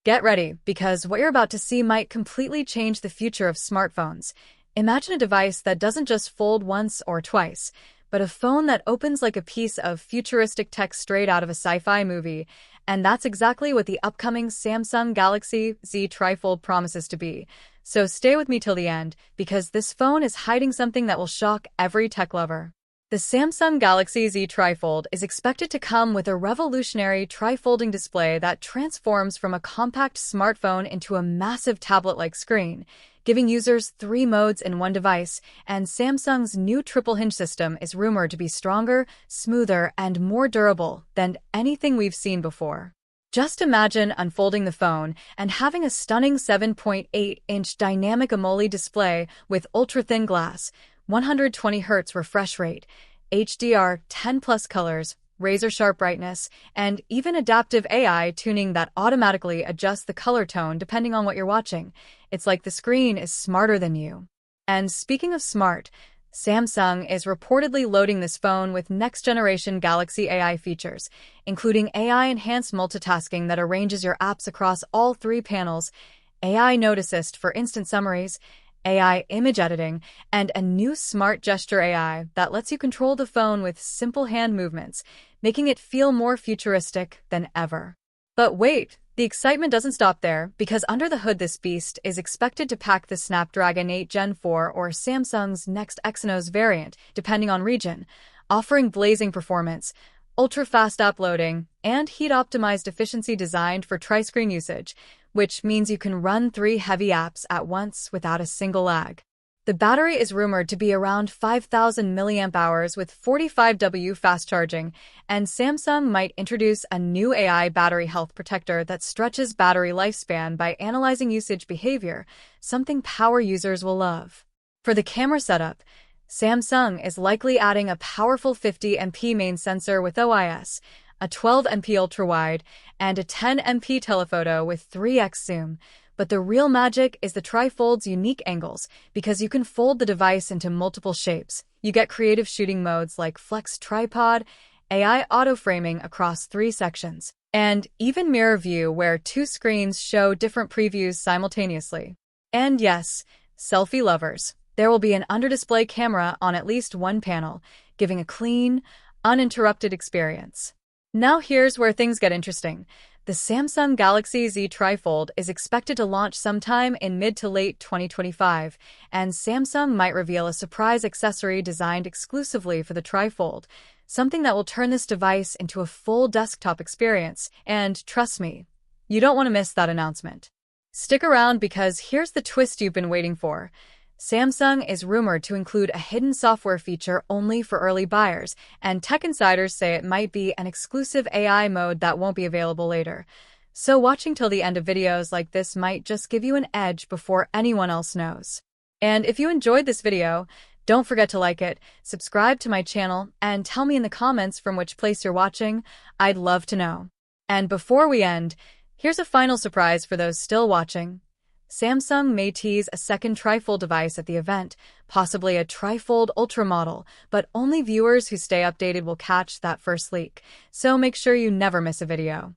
Get ready, because what you're about to see might completely change the future of smartphones. Imagine a device that doesn't just fold once or twice, but a phone that opens like a piece of futuristic tech straight out of a sci-fi movie. And that's exactly what the upcoming Samsung Galaxy Z Trifold promises to be. So stay with me till the end, because this phone is hiding something that will shock every tech lover. The Samsung Galaxy Z Trifold is expected to come with a revolutionary tri-folding display that transforms from a compact smartphone into a massive tablet-like screen, giving users 3 modes in one device. And Samsung's new triple hinge system is rumored to be stronger, smoother, and more durable than anything we've seen before. Just imagine unfolding the phone and having a stunning 7.8-inch dynamic AMOLED display with ultra-thin glass, 120Hz refresh rate, HDR10+ colors, razor-sharp brightness, and even adaptive AI tuning that automatically adjusts the color tone depending on what you're watching. It's like the screen is smarter than you. And speaking of smart, Samsung is reportedly loading this phone with next-generation Galaxy AI features, including AI-enhanced multitasking that arranges your apps across all 3 panels, AI Note Assist for instant summaries, AI image editing, and a new smart gesture AI that lets you control the phone with simple hand movements, making it feel more futuristic than ever. But wait, the excitement doesn't stop there, because under the hood this beast is expected to pack the Snapdragon 8 Gen 4 or Samsung's next Exynos variant, depending on region, offering blazing performance, ultra-fast app loading, and heat-optimized efficiency designed for tri-screen usage, which means you can run 3 heavy apps at once without a single lag. The battery is rumored to be around 5,000 mAh with 45W fast charging, and Samsung might introduce a new AI battery health protector that stretches battery lifespan by analyzing usage behavior, something power users will love. For the camera setup, Samsung is likely adding a powerful 50MP main sensor with OIS, a 12MP ultra-wide, and a 10MP telephoto with 3x zoom. But the real magic is the Trifold's unique angles, because you can fold the device into multiple shapes. You get creative shooting modes like Flex Tripod, AI auto-framing across 3 sections, and even mirror view where 2 screens show different previews simultaneously. And yes, selfie lovers, there will be an under-display camera on at least one panel, giving a clean, uninterrupted experience. Now here's where things get interesting. The Samsung Galaxy Z Trifold is expected to launch sometime in mid to late 2025, and Samsung might reveal a surprise accessory designed exclusively for the Trifold, something that will turn this device into a full desktop experience. And trust me, you don't want to miss that announcement. Stick around, because here's the twist you've been waiting for. Samsung is rumored to include a hidden software feature only for early buyers, and tech insiders say it might be an exclusive AI mode that won't be available later. So watching till the end of videos like this might just give you an edge before anyone else knows. And if you enjoyed this video, don't forget to like it, subscribe to my channel, and tell me in the comments from which place you're watching. I'd love to know. And before we end, here's a final surprise for those still watching. Samsung may tease a second Trifold device at the event, possibly a Trifold Ultra model, but only viewers who stay updated will catch that first leak, so make sure you never miss a video.